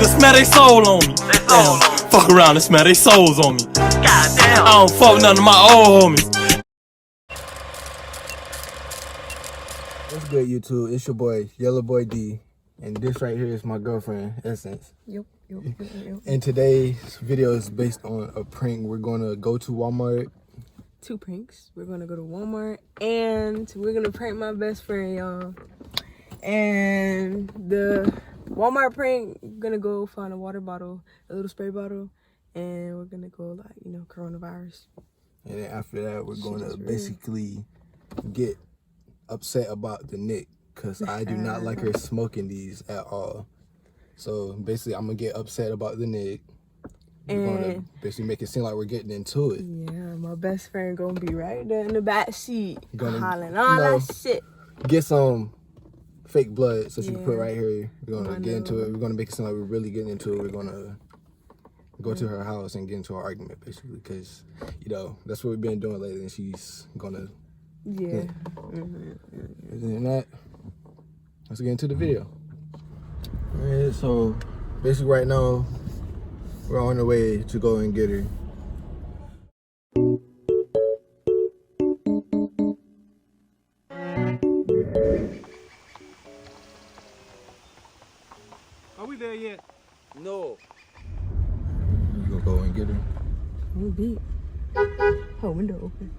niggas smell they soul on me. Damn, fuck around and smell they souls on me. Goddamn. I don't fuck none of my old homies. What's good, YouTube? It's your boy, Yellow Boy D. And this right here is my girlfriend, Essence. Yep. And today's video is based on a prank. We're gonna go to Walmart. 2 pranks. We're gonna go to Walmart and we're gonna prank my best friend, y'all. And the Walmart prank, we're gonna go find a water bottle, a little spray bottle, and we're gonna go like, you know, coronavirus. And then after that, we're gonna basically get upset about the Nick, because I do not like her smoking these at all. So basically, I'm gonna get upset about the Nick. We're gonna basically make it seem like we're getting into it. Yeah, my best friend gonna be right there in the back seat, hollering all that shit. Get some fake blood so she can put right here. We're gonna get into it. We're gonna make it seem like we're really getting into it. We're gonna go to her house and get into an argument, basically, because you know that's what we've been doing lately. And she's gonna Other than that, let's get into the video. Alright, so basically right now we're on the way to go and get her. Are we there yet? No. You gonna go and get her? We'll be. Oh, window open.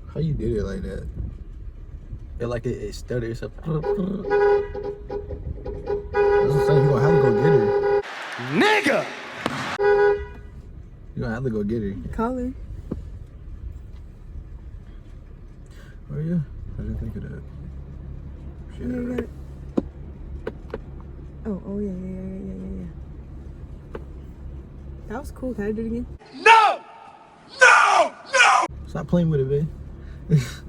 How you did it like that? It like it stutters up. That's what I'm saying. You gonna have to go get her. Nigga! You gonna have to go get her. Call her. Oh yeah, I didn't think of that. Shit. Yeah, you got it. Oh yeah. That was cool. Can I do it again? No! Stop playing with it, babe. It's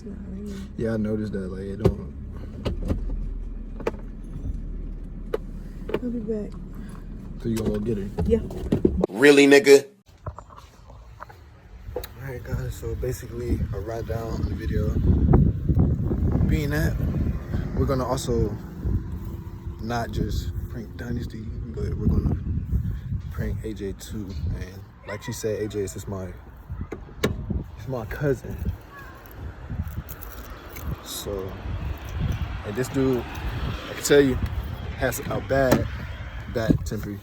not ringing. Yeah, I noticed that. Like, it don't. I'll be back. So you gonna go get her? Yeah. Really, nigga? Alright, guys. So basically, a rundown on the video. Being that, we're gonna also not just prank Dynasty, but we're gonna prank AJ too. And like she said, AJ is my cousin. So, and this dude, I can tell you, has a bad temper.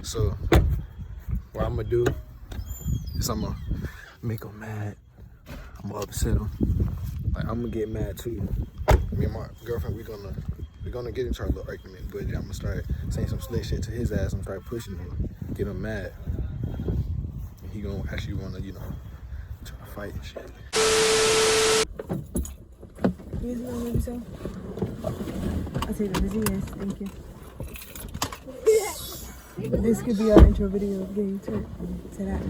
So, what I'm gonna do is I'm gonna make him mad. I'm gonna upset him. Like, I'm gonna get mad too. Me and my girlfriend, we're gonna get into our little argument, but I'm gonna start saying some slick shit to his ass and start pushing him, get him mad. And he gonna actually wanna, you know, try to fight and shit. You guys want maybe so? I'll take the busy, yes, thank you. This could be our intro video of getting to that.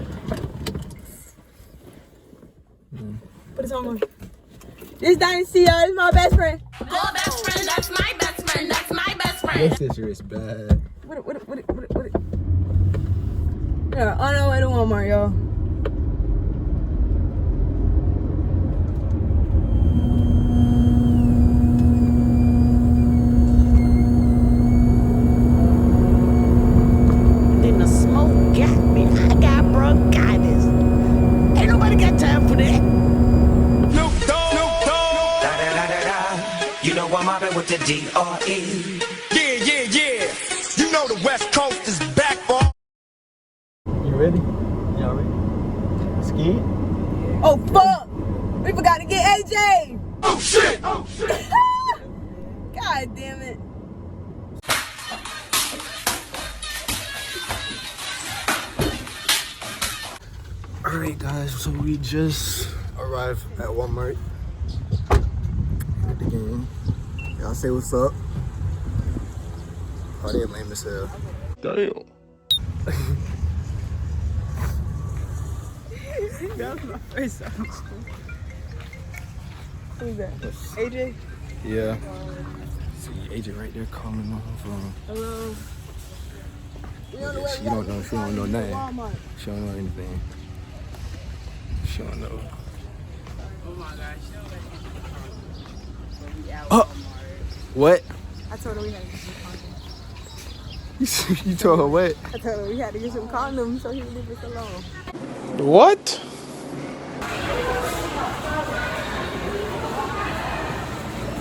Put it on. This Dynasty, y'all. This is my best friend. Your best friend, that's my best friend. That's my best friend. Your sister is bad. What it. Yeah, on our way to Walmart, y'all. Then the smoke got me. I got bronchitis. Ain't nobody got time for that. You know I'm mobbing with the D.R.E. Yeah. You know the West Coast is back, for. You ready? Y'all ready? Scared? Oh, fuck! We forgot to get AJ! Oh shit! God damn it. Alright, guys, so we just arrived at Walmart. Again, y'all say what's up. Oh, they lame as hell. Damn. That was my first time. Who's that? AJ? Yeah. See, agent right there calling on her phone. Hello. She don't know. She don't know nothing. She don't know anything. She don't know. Oh my gosh. Oh, what? I told her we had to get some condoms. You told her what? I told her we had to get some condoms so he would leave us alone. What?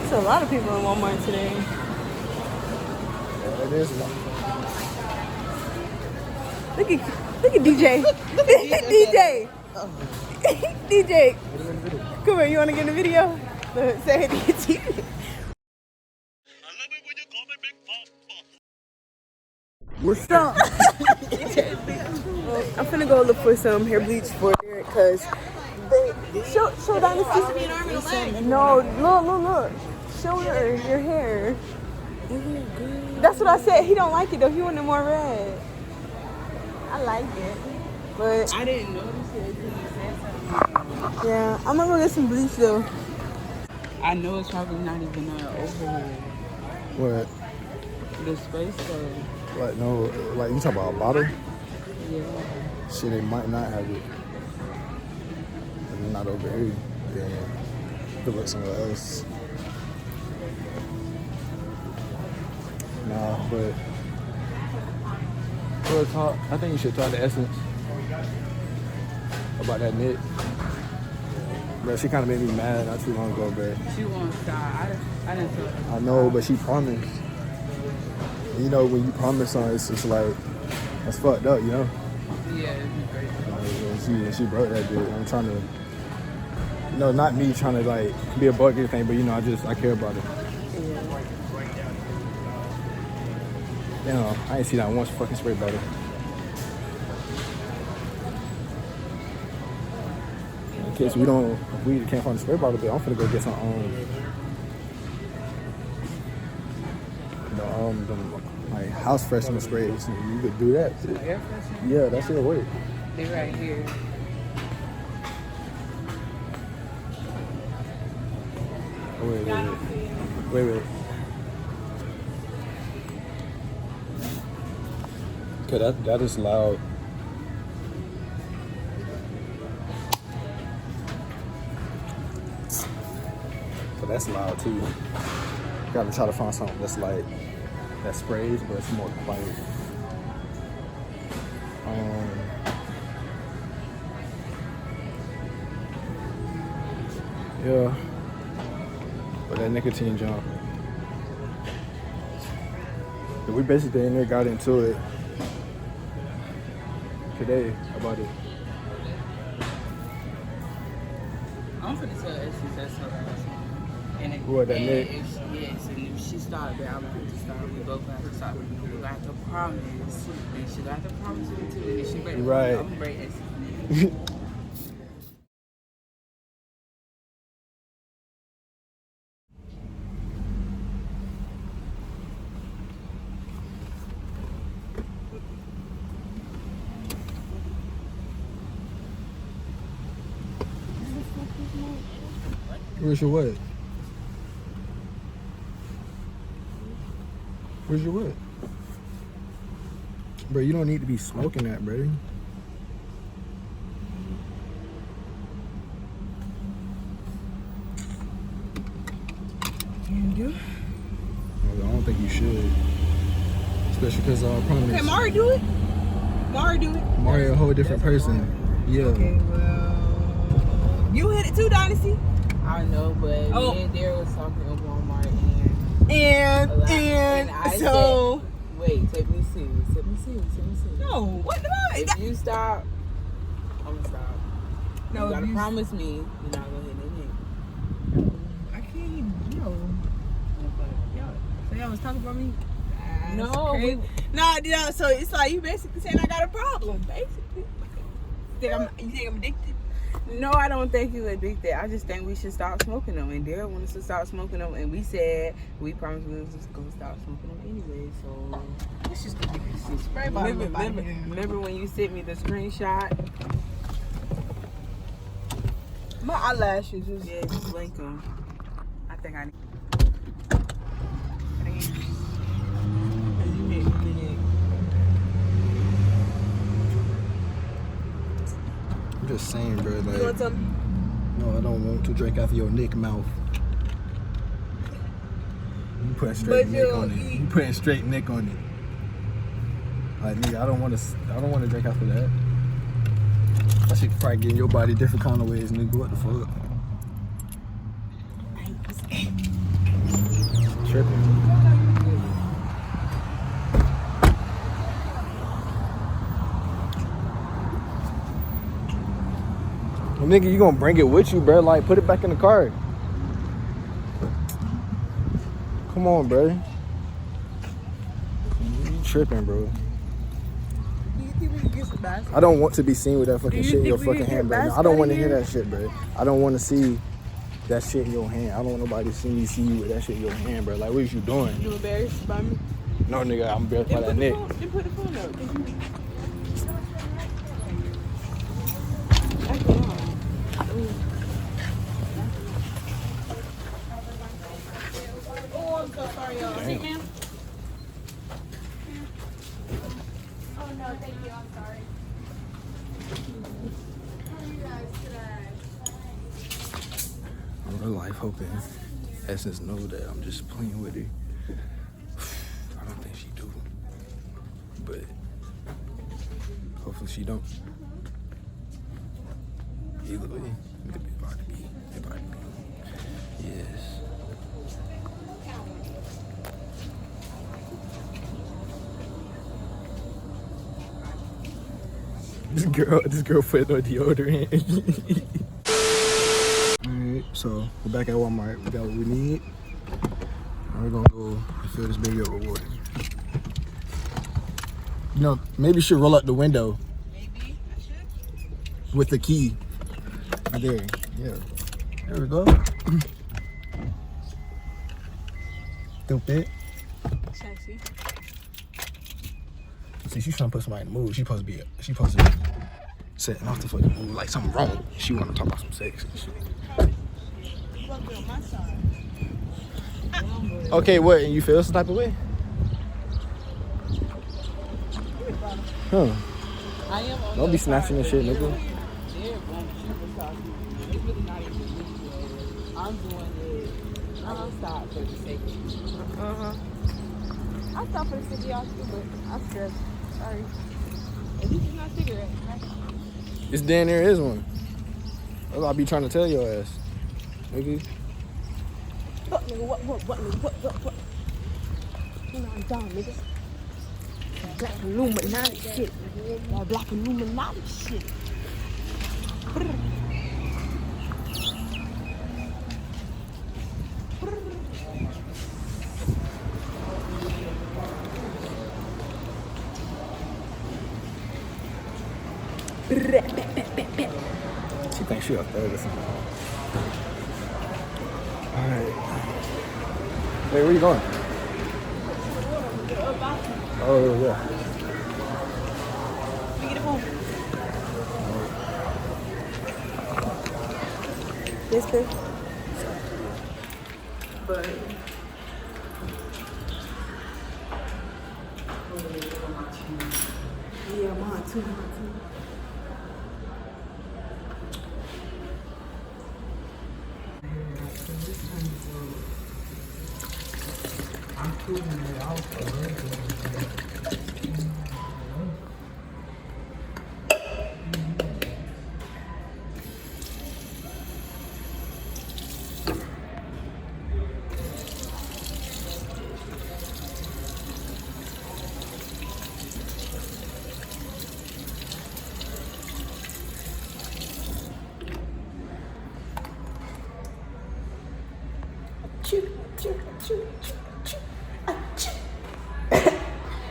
There's a lot of people in Walmart today. It is. Look at DJ. DJ. DJ. Come here, you want to get in the video? Say it to your TV. What's up? I'm finna go look for some hair bleach for Derek, cause show Dynasty. No, look. Show her your hair. That's what I said. He don't like it though. He wanted more red. I like it, but I didn't notice it until you said something. yeah, I'm gonna go get some bleach though. I know it's probably not even over here. What? The space though. Like, no, like, you talking about a bottle? Yeah. Shit, they might not have it. If it's not over here, then could look somewhere else. Nah, but I think you should talk to Essence about that knit. Bro, she kind of made me mad not too long ago, bro. She won't stop. I didn't tell her. I know, but she promised. You know, when you promise something, it's just like, that's fucked up, you know? Yeah, it'd be great. She broke that bitch. I'm trying to, not me trying to like be a buck or anything, but I care about it. I ain't see that once fucking spray bottle. In case we can't find the spray bottle, but I'm finna go get some them, like house freshener sprays. You could do that. Air freshener? Yeah, that should work. They right here. Wait. Okay, that is loud. So that's loud too. Gotta try to find something that's like that sprays, but it's more quiet. Yeah. But that nicotine jump. We basically in there got into it today about it. I'm finna tell Essence that's her last one. And What, that Nick? Yes, and if she started there, I'm gonna have to start. We both have to start. We got to promise. And she got to promise me too. And she break. Right. I'm gonna break Essence. Where's your what? Where's your what? Bro, you don't need to be smoking that, bro. You do? I don't think you should. Especially because I promise. Okay, Mari do it. Mari a whole different person. Yeah. Okay, well, you hit it too, Dynasty. I know, but me and Derek was talking in Walmart And I so. said, wait, take me serious. No, what the If you stop, I'm gonna stop. No, you gotta you promise me you're not gonna hit me. I can't even. Yo. So y'all was talking about me? No, No, so it's like you basically saying I got a problem, basically. You think I'm addicted? No, I don't think you're addicted. I just think we should stop smoking them. And Derek wanted us to stop smoking them, and we said we promised we was just gonna stop smoking them anyway. So It's just gonna be some spray bottle. remember when you sent me the screenshot? My eyelashes was. Yeah, just link them. I think I need. I'm just saying, bro. You want Like, some? no, I don't want to drink out of your nick mouth. You putting straight But nick you'll on it. eat. You putting straight nick on it. Like, nigga, I don't want to drink out of that. That shit probably get in your body different kind of ways, nigga. What the fuck? Tripping. Well, nigga, you gonna bring it with you, bro? Like, put it back in the car. Come on, bro. You tripping, bro. Do you think we can get some basket? I don't want to be seen with that fucking Do you shit in your think we fucking can hand, get bro. No, I basket don't want to out hear here? that shit, bro. I don't want to see that shit in your hand. I don't want nobody to see me see you with that shit in your hand, bro. Like, what is you doing? You embarrassed by me? No, nigga, I'm embarrassed by that neck. Then put the phone up. Oh, I'm so sorry, y'all. Sit, ma'am. Oh no, thank you. I'm sorry. How are you guys today? I'm real life hoping Essence know that I'm just playing with her. I don't think she do, but hopefully she don't. Either way, it about to be. It about to be. Yes. This girl put no deodorant. Alright, so we're back at Walmart. We got what we need. And we're gonna go fill this baby up with water. You know, maybe you should roll out the window. Maybe I should. With the key. Right there. Yeah. There we go. Stupid. Sexy. See, she's trying to put somebody in the mood. She supposed to be setting off the fucking mood like something wrong. She wanna talk about some sex and shit. You want to be on my side. Okay, what? And you feel some type of way? Huh. I am on Don't be snatching and shit, nigga. They're going to talking. It's really not even me. I'm doing it. I'm stopped for the sake of it. I thought for the city y'all too, but I'm scared. Sorry. At least it's not cigarette, right? It's damn near is one. That's what I be trying to tell your ass. Nigga. What, nigga? What? What? You know I'm dumb, nigga. Black Illuminati shit. That Black Illuminati shit. She thinks she a third or something. Alright. Hey, where you going? Oh, yeah. Let me get a phone. This good? But yeah, mine too.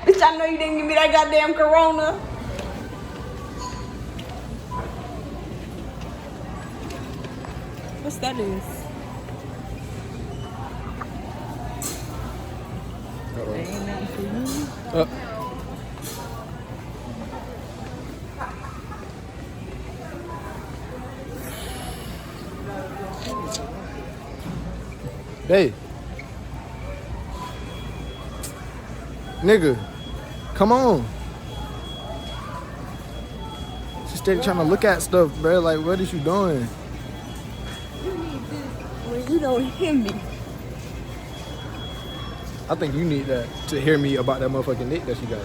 Bitch, I know you didn't give me that goddamn Corona. What's that is? Ain't nothing for you. Hey. Nigga, come on. She's steady trying to look at stuff, bro. Like, what is you doing? You need this when you don't hear me. I think you need that to hear me about that motherfucking dick that she got.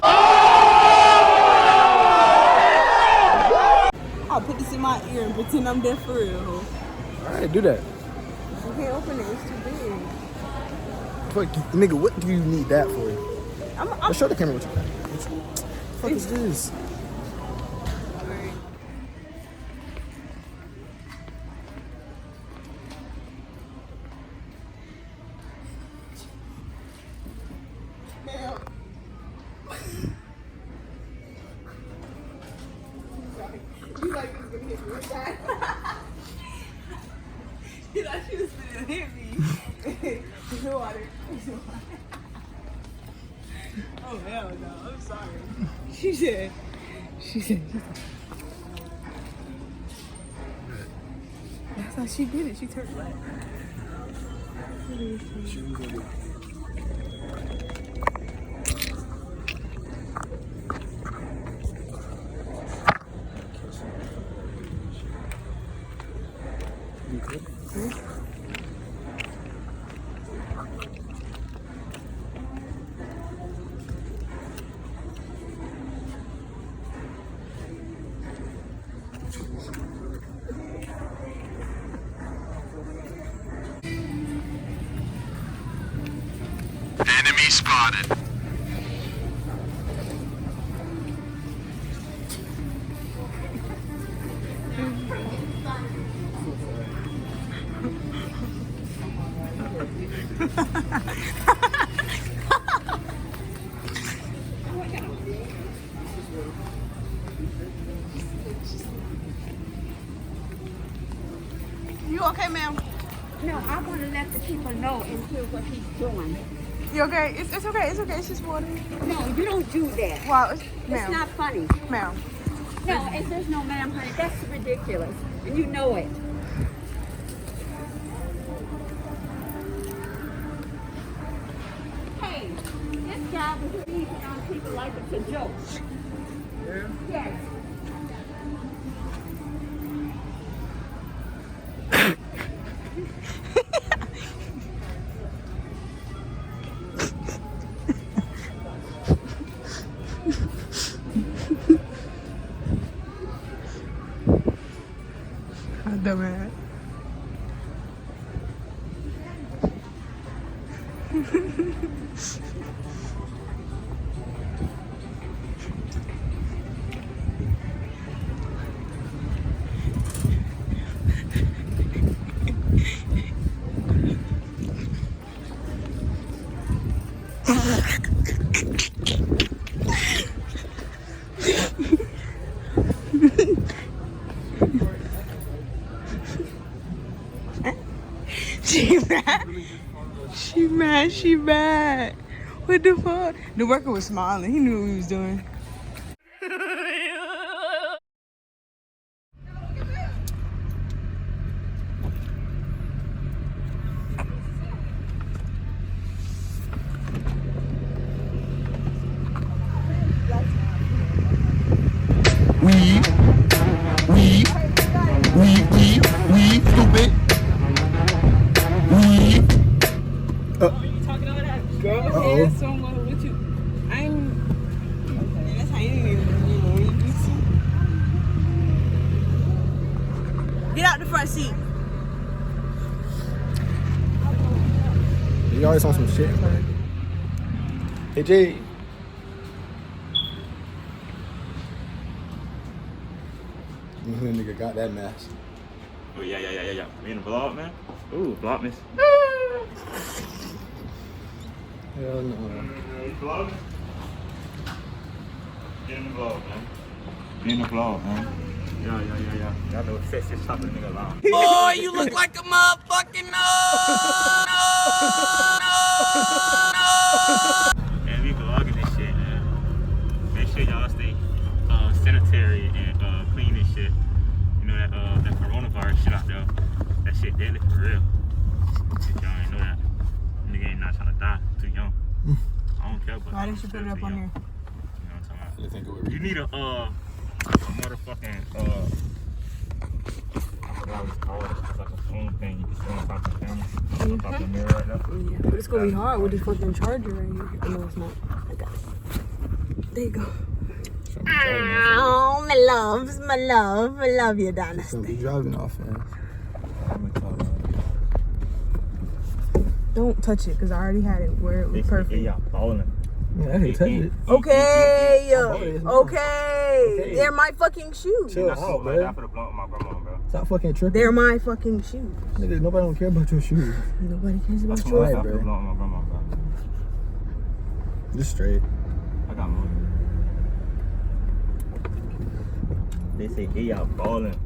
I'll put this in my ear and pretend I'm deaf for real. Alright, do that. You can't open it, it's too big. Fuck, nigga, what do you need that for? I'm Let's show the camera what you got. What the fuck is this? You like this gonna hit me with that? You thought she was gonna hit me. No water. Oh hell no, I'm sorry. She said. That's how she did it. She turned left. Enemy spotted. You okay, ma'am? No, I want to let the people know and hear what he's doing. You okay? It's okay. It's okay. It's just water. No, you don't do that. Wow, It's ma'am. not funny. Ma'am. No, it says no, ma'am, honey. That's ridiculous. And you know it. Hey, this guy was speaking on people like it's a joke. Yes. Dumbass. She mad. What the fuck? The worker was smiling. He knew what he was doing. We, stupid. Go ahead, someone with you. I'm. Okay, that's how you get out the front seat. You always on some shit, man. Hey, Jay. That nigga got that mask. Oh, yeah. We in the vlog, man? Ooh, vlogmas. Hell no. You vlogging? Get in the vlog, man. Get in the vlog, man. Yeah. Y'all know sexy chopping nigga along. Boy, you look like a motherfucking no. And we vlogging this shit, man. Make sure y'all stay sanitary and clean and shit. You know that coronavirus shit out there. That shit deadly for real. If y'all ain't know that. Nigga ain't not trying to die too young. I don't care about. Why did you put it up on there? You know what I'm talking about? I think it would You need a motherfucking what was called? It's like a phone thing. You can sit on top of the camera, on top of the mirror right now. Yeah, but it's gonna be hard with the fucking charger right here. Oh, no, it's not. I got it. There you go. Oh, my loves, my love. I love you, So Dynasty. be driving off, man. Don't touch it, because I already had it where it was perfect. Yeah, balling. Yeah, I can touch it. Okay. Okay. They're my fucking shoes. Chill That's out, so bad. I man. put a blunt with my grandma, bro. Stop fucking tripping. They're my fucking shoes. Nigga, nobody don't care about your shoes. Nobody cares about That's yours. why I Right, put a bro. blunt with my grandma, bro. Just straight. I got money. They say, hey, y'all balling.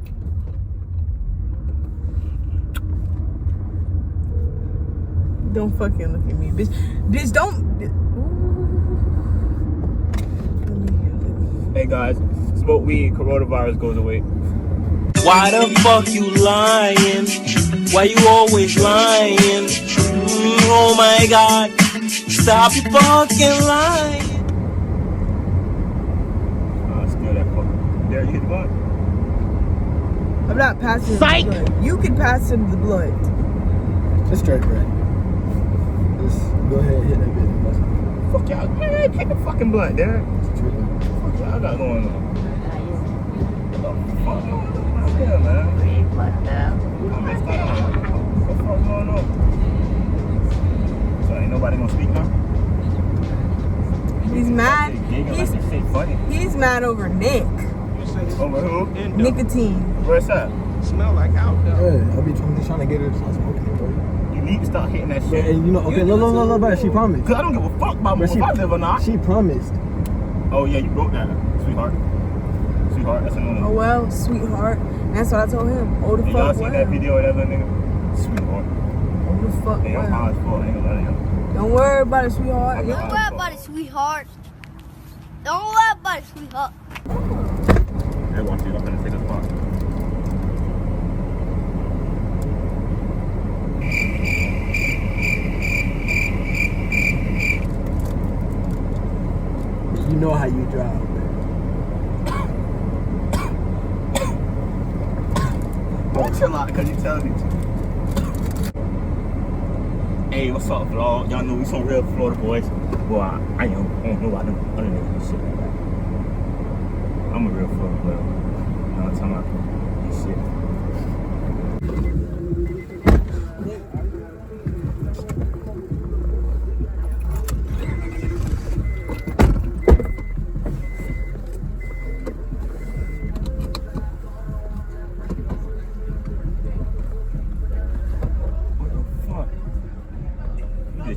Don't fucking look at me, bitch. Bitch, don't. Hey guys, smoke weed, coronavirus goes away. Why the fuck you lying? Why you always lying? Oh my god, stop your fucking lying. Still that fuck. There, you hit the blunt. I'm not passing the blood. You can pass him the blood. Just straight, bro. Just go ahead and hit that bitch. Fuck y'all, man, take the fucking blunt, Derek. That's tripping. What y'all got going on? What the fuck going on out here, man? I missed that out. What the fuck going on? So ain't nobody gonna speak now? He's mad. He's like shit funny. He's mad over Nick. Over who? Nicotine. Where's that? Smell like outdoor. Yeah, I'll be trying to get her to stop smoking, bro. You need to start hitting that shit. And you know, okay, no, but she promised. Cause I don't give a fuck about if I live or not. She promised. Oh yeah, you broke that, sweetheart. Sweetheart, that's a no-no. Oh well, sweetheart. That's what I told him. Oh the Hey, y'all fuck see well. that video of that little nigga? Sweetheart. Oh the fuck Hey, I'm high well. as fuck. I ain't gonna lie to you. Don't worry about it, sweetheart. I'm Don't high as worry fuck. about it, sweetheart. Don't worry about it, sweetheart. Hey, watch it. I'm gonna take a spot. You know how you drive, man. Don't chill out because you tell me to. Hey, what's up, vlog? Y'all know we some real Florida boys. Boy, I don't know why them other niggas do shit like that. I'm a real Florida boy. You know what I'm talking about? This shit.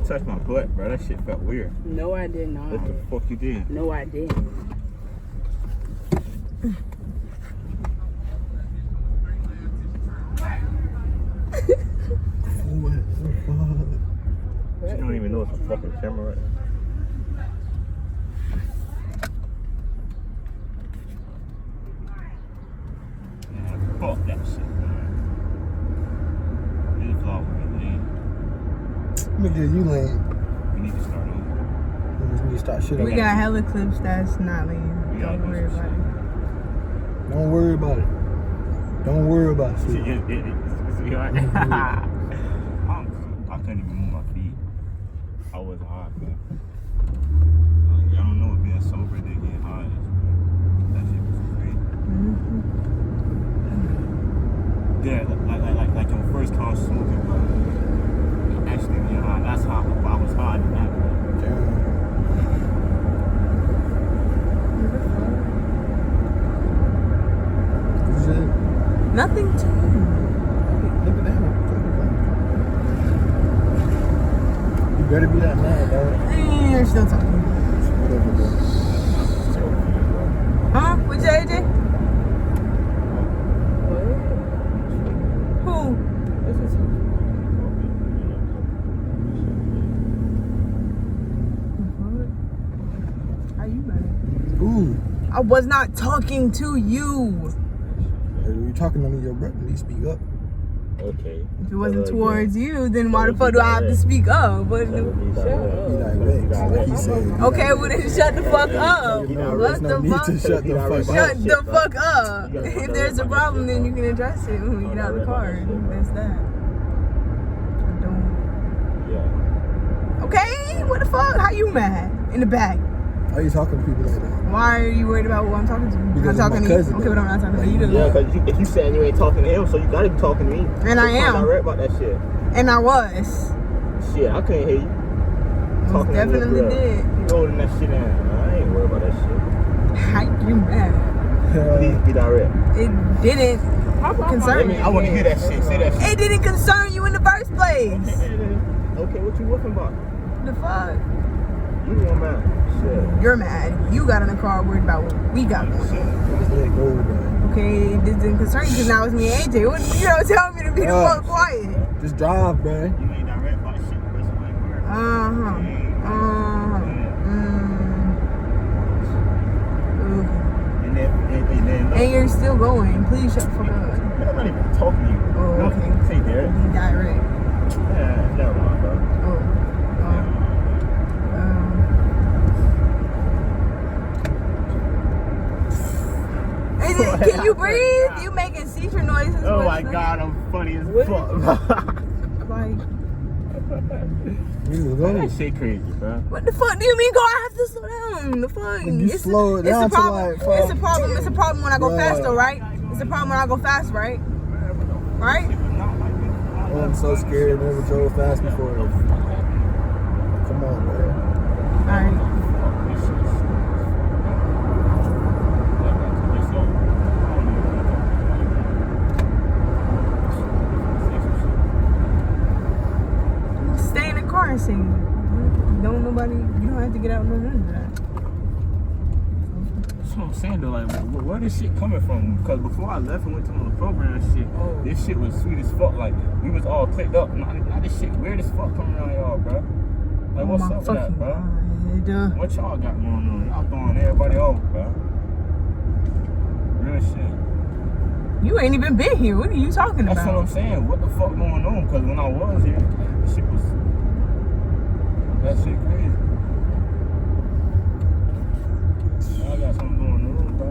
Touch my butt, bro. That shit felt weird. No, I did not. What the fuck you did? No, I didn't. You don't even know it's a fucking camera right now. Man, fuck that shit, man. This vlog will be lame. Nigga, you lame. We need to start over. We just need to start shit up. We got hella clips that's not leaving. We gotta Don't do worry some about shit. it. Don't worry about it. Don't worry about See, it. sweetheart. I couldn't even move my feet. I wasn't high, man. I don't know what being sober than getting high is. That shit was crazy. Yeah, like your first time smoking, bro. Actually getting high. That's how I was high in that. Nothing to you. Look at that. You better be that mad, dog. You're still talking. Whatever, bro. Huh? With JJ? Who? How you mad? Ooh. I was not talking to you. Hey, you talking to me, your brother. Please speak up. Okay. If it wasn't towards you, then why the fuck do I have to speak up? But He said. okay, well then shut the fuck up. What the fuck? Shut the fuck up. Shut the fuck up. If there's a problem, then you can address it when we get out of the car. That's that. Okay, what the fuck? How you mad? In the back. Why are you talking to people like that? Why are you worried about who I'm talking to? Because I'm talking my to you. cousin. Okay, but I'm not talking to you. Yeah, because if you saying you ain't talking to him, so you gotta be talking to me. And I am. I'm direct about that shit. And I was. Shit, I couldn't hear you. Most definitely did. You holding that shit in. I ain't worried about that shit. How you mad? Please be direct. It didn't concern me. I want to hear that shit. Say that shit. It didn't concern you in the first place. Okay, what you looking about? The fuck? You want mad? Shit. You're mad. You got in the car worried about what we got going on. Okay, this didn't concern you because now it's me and AJ. What, you know, tell me to be the fuck quiet. Just drive, bro. You ain't direct about shit. That's why you worried. And you're still going. Please shut the fuck up. I'm not even talking to you. Oh, okay. Say there. Be direct. Yeah, never mind, bro. Can you breathe? You making seizure noises. Oh my god, I'm funny as fuck. Like, that shit crazy, bro. what the fuck do you mean? Go, I have to slow down. The fuck? It's slow it down it's a problem. to like, It's a problem. It's a problem when I go fast, though, right? It's a problem when I go fast, right? Right? Oh, I'm so scared. I never drove fast before. Come on, bro. Alright. Stay in the car and sing. Don't nobody, you don't have to get out and do none of that. That's what I'm saying though, like, where this shit coming from? Because before I left and went to another program and shit, this shit was sweet as fuck. Like, we was all clicked up. Now this shit weird as fuck coming around y'all, bro. Like, what's up with that, bro? What y'all got going on? Y'all throwing everybody off, bro. Real shit. You ain't even been here. What are you talking about? That's what I'm saying. What the fuck going on? Because when I was here, that shit was... That shit crazy. I got something going on, bro.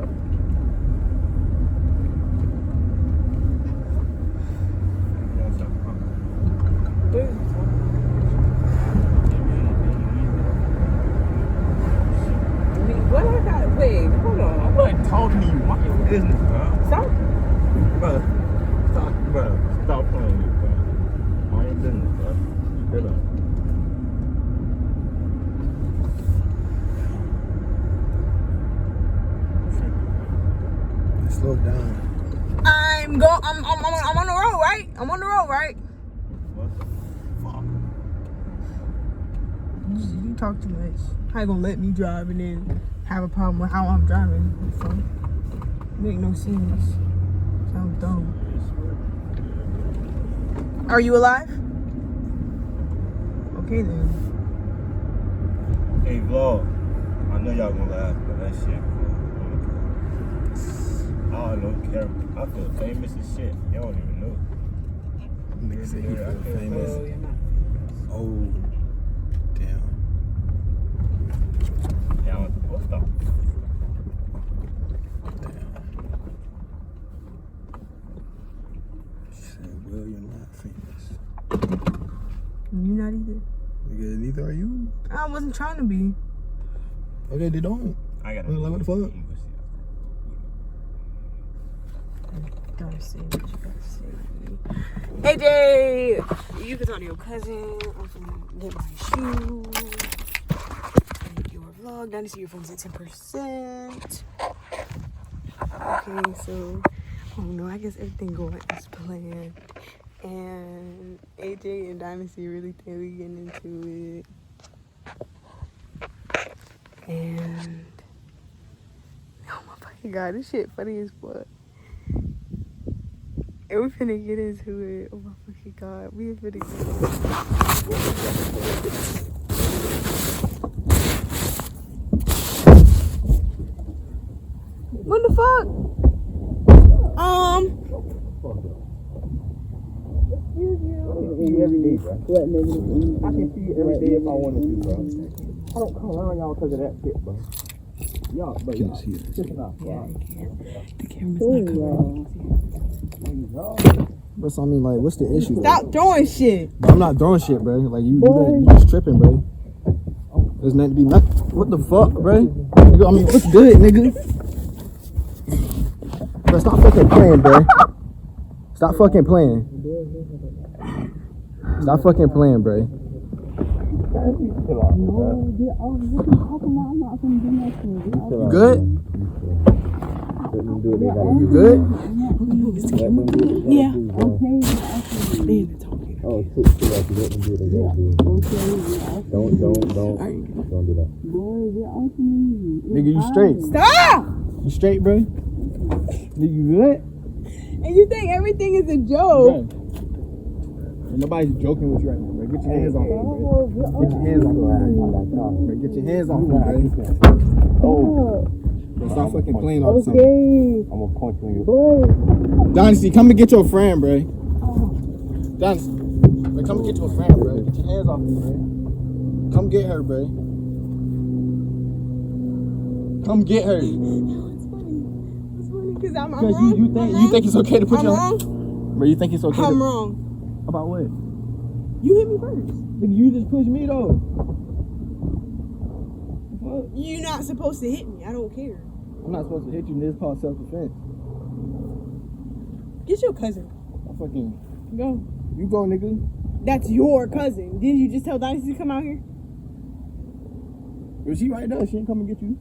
What I got? Wait, hold on. I'm not talking to you. Mind your business, bro. Stop. Bro, stop playing with me, bro. Mind your business, bro. Get up. Slow down. I'm on the road, right? I'm on the road, right? What the fuck? You talk too much. How you gonna let me drive and then have a problem with how I'm driving? So, make no sense. Sound dumb. Are you alive? Okay then. Hey, vlog. I know y'all gonna laugh, but that shit cool. I don't care. I feel famous as shit. Y'all don't even know. Nigga said he feel famous. Oh, you're not. Oh, damn. Y'all what the? Said, well, you're not famous. You not either. Nigga, neither are you. I wasn't trying to be. Okay, they don't. I gotta. Like, what the fuck? Gotta say what you gotta say. AJ, you can talk to your cousin. I'm gonna get my shoes. Make your vlog. Dynasty, your phone's at 10%. Okay, so I don't know. I guess everything going as planned. And AJ and Dynasty really think we getting into it. And oh my fucking god, this shit funny as fuck. And we finna get into it. Oh my fucking god, we finna get into it. What the fuck? Every day, bro. I can see you every day if I wanted to, bro. I don't come around y'all because of that shit, bro. Y'all, but y'all, listen up, bro. The camera's not covering. But so I mean, like, what's the issue? Stop throwing shit. Bro, I'm not throwing shit, bro. Like you just tripping, bro. There's nothing to be nothing. What the fuck, bro? Nigga, I mean, what's good, nigga? Bro, stop fucking playing, bro. Stop fucking playing. Stop fucking playing, bro. No, what you talking about? I'm not gonna do nothing. You good? You good? Yeah. Okay. Oh, shit, let them do it. Don't do that. Boy, we're on to me. Nigga, you straight? Stop! You straight, bro? Nigga, you good? And you think everything is a joke? Bro. Nobody's joking with you right now, bro. Get your hands off me, bro. Get your hands off me, bro. Get your hands off me, bro. Oh. Bro, stop fucking playing all the time. Okay. I'm gonna point to you. Boy. Dynasty, come and get your friend, bro. Dynasty, bro, come and get your friend, bro. Get your hands off me, bro. Come get her, bro. Come get her. It's funny because I'm Because wrong. you think it's okay to put I'm your wrong. Bro, you think it's okay I'm to... wrong. About what? You hit me first. Nigga, you just pushed me, though. What? You're not supposed to hit me. I don't care. I'm not supposed to hit you. This is called self-defense. Get your cousin. I fucking... Go. You go, nigga. That's your cousin. Didn't you just tell Dynasty to come out here? Is she right there? She ain't coming to get you.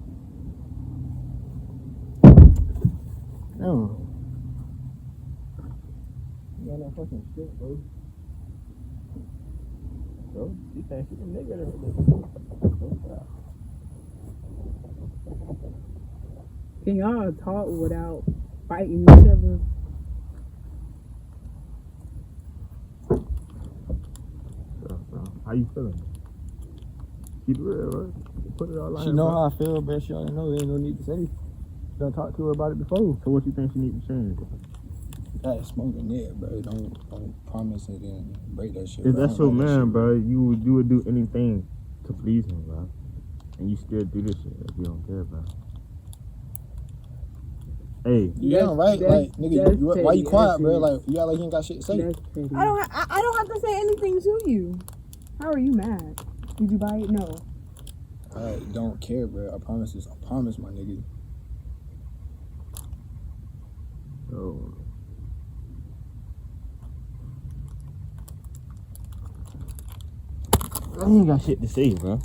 No. You got that fucking shit, bro. Bro, she thinks she's a nigga. Can y'all talk without fighting each other? How you feeling? Keep it real, right? Put it all out. She know how I feel, but she already know. There ain't no need to say. Done talked to her about it before. So what you think she need to change? That smoking it, bro. Don't promise it and break that shit. If bro. that's your man, bro, you would do anything to please him, bro. And you still do this shit if you don't care, bro. Hey, You damn right, like nigga. Why you quiet, bro? Like you act like you ain't got shit to say. I don't have to say anything to you. How are you mad? Did you buy it? No. I don't care, bro. I promise, my nigga. oh. I ain't got shit to say, bro.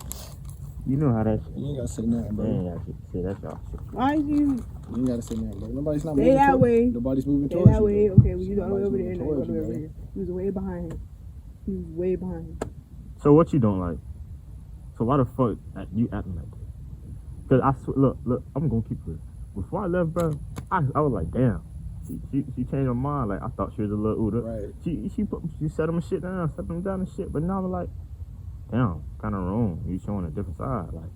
You know how that shit. You ain't gotta say nothing, bro. I ain't got shit to say. That's y'all shit. Why you? You ain't gotta say nothing, bro. Nobody's not Stay moving. that way. Nobody's moving Stay towards that you. way. Bro. Okay, well, you go over there. No, you go Towards you, over bro. here. He was way behind him. He was way behind him. So what you don't like? So why the fuck you acting like that? Cause look, I'm gonna keep it. Before I left, bro, I was like, damn. She changed her mind. Like I thought she was a little Uda. Right. She set him shit down, set him down and shit. But now I'm like, damn, kind of wrong. You showing a different side. Like,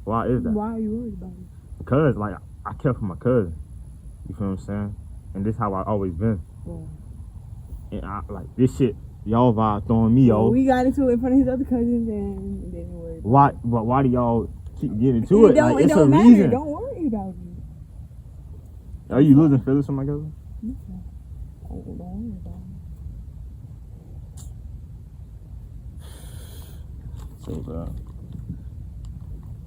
why is that? Why are you worried about it? Because like I care for my cousin. You feel what I'm saying? And this how I always been. Yeah. And I like this shit. Y'all vibe throwing me off. We got into it in front of his other cousins and didn't worry. Why do y'all keep getting into it? Like It it's a don't matter. reason. Don't worry about it. Are you losing feelings for my cousin? Don't worry about it. So bad.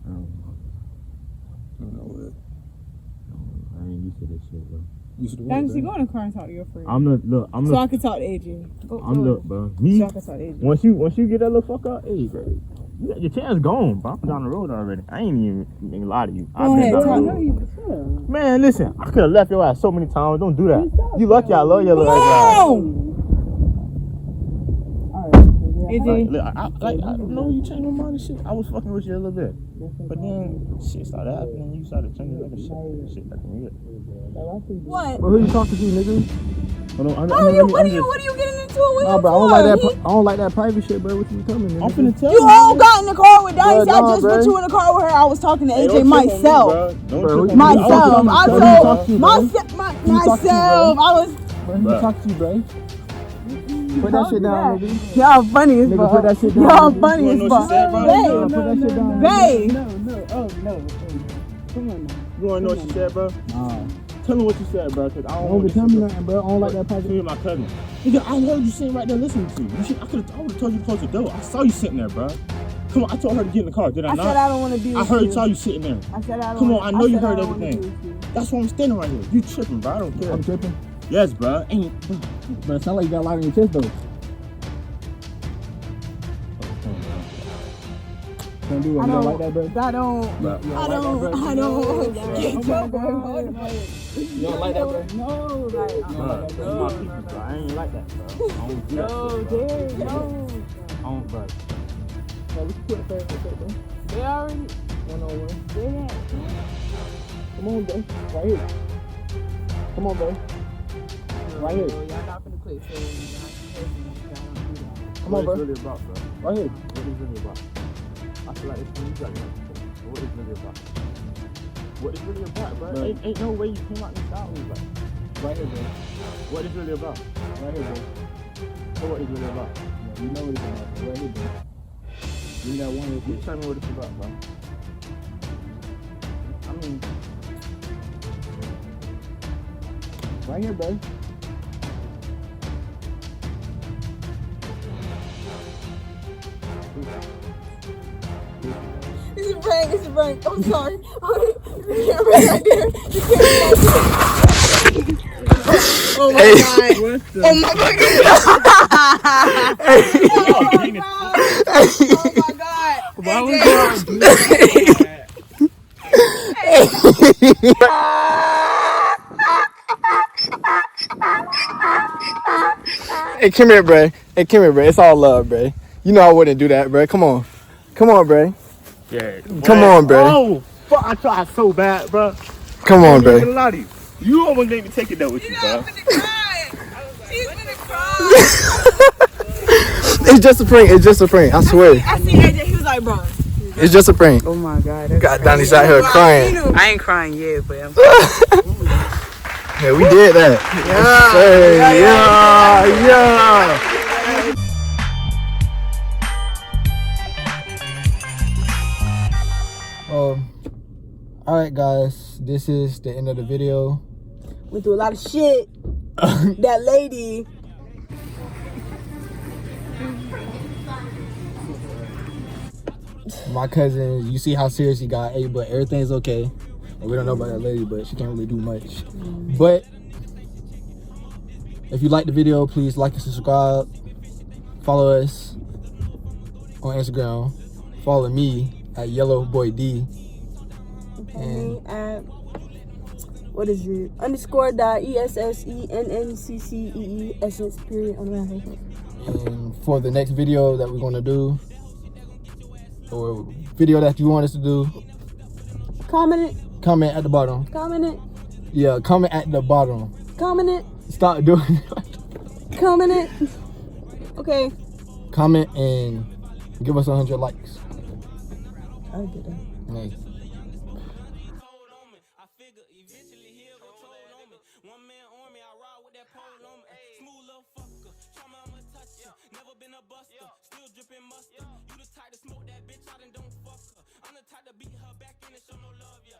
I don't know what. I ain't used to this shit, bro. Used to what, Dynasty, bro? go in the car and talk to your friend. I'm the so I can talk to AJ. bro. Me. So I can talk to AJ. Once you get that little fuck up, hey, bro, your chance gone, bro. I'm down the road already. I ain't even lie to you. Go ahead, talk. Man, listen, I could have left your ass so many times. Don't do that. You lucky I love your little ass. AJ. I know you changed my mind and shit. I was fucking with you a little bit. But then shit started happening. You started changing other shit like weird. What? Well, who you talking to, nigga? Hold on, What are you getting into it with Nah, him bro, for? I don't like that private shit, bro. What you coming, nigga? I'm finna tell You all got in the car with Dynasty. Bro, I nah, just bro. put you in the car with her. I was talking to Hey, AJ don't trip on me, myself. bro. Don't Bro, trip on me. Myself. I Who you told talking to, bro? myself. I was. Bro, who you talking to, bro? Put that shit down, nigga. Y'all funny as fuck. Nigga, put that shit down. Y'all Nigga. funny You as wanna know what fuck. she said, bro? Babe, Put that shit down. babe. No. Oh, no. Come on now. You wanna know what she said, bro? Nah. Tell me what you said, bro, because I don't Don't want tell me nothing, bro. I don't like that She pocket. is my cousin. Nigga, I heard you sitting right there listening to you. I would have told you to close the door. I saw you sitting there, bro. Come on, I told her to get in the car, did I not? I said I don't want to be with you. I saw you sitting there. I said I don't Come wanna, on, I know you heard I don't wanna everything. be with you. That's why I'm standing right here. You tripping, bro. I don't care. I'm tripping. Yes, bro. But it sound like you got a lot on your chest, though. Can't do it. You don't like that, bro? I don't. Bro. I don't. You don't like that, bro? No, like, Bro, you my people, bro. I ain't like that, bro. I don't do that shit, bro. Derek, no. I don't, bro. No, we can put it first, bro. They already. One-on-one. They had. Come on, bro. Right here. Come on, bro. Right here. Y'all not finna quit saying Come on, bro. What is really about, bro? Right here. What is really about? I feel like it's really about. What is really about? What is really about, bro? Ain't no way you came out and style me, bro. Right here, bro. What is really about? Right here, bro. So what is really about? Yeah, you know what it's about, bro. Right here, bro. Give me that one real You quick. tell me what it's about, bro. I mean, Right here, bro. It's a prank. It's a prank. I'm sorry. The camera's right there. The camera's right there. Oh my god. Oh my fucking god. Oh my god. why would you do that? Hey, come here, bro. Hey, come here, bro. It's all love, bro. You know I wouldn't do that, bro. Come on. Come on, bro. Yeah. Come on, bro. Oh, fuck! I tried so bad, bro. Come on, I'm not bro. gonna lie to you. You almost made me take it there with you, bro. She's gonna cry. It's just a prank. It's just a prank. I swear. I see AJ. He was like, bro. It's just a prank. Oh my god. That's God, Donnie's out here crying. I ain't crying yet, but I'm Yeah, we did that. Yeah. Alright guys, this is the end of the video. Went through a lot of shit. That lady. My cousin, you see how serious he got, hey, but everything's okay. And we don't know about that lady, but she can't really do much. But if you like the video, please like and subscribe. Follow us on Instagram. Follow me at YellowBoyD. And at what is it? _.ESSENNCCEE essence period on the right. And for the next video that we're gonna do, or video that you want us to do, comment at the bottom. it. Yeah, comment at the bottom. Comment it. Stop doing it. Comment it. Okay. Comment and give us 100 likes. I get it. Hey. Still dripping mustard. You the type to smoke that bitch out and don't fuck her. I'm the type to beat her back in and show no love, yeah.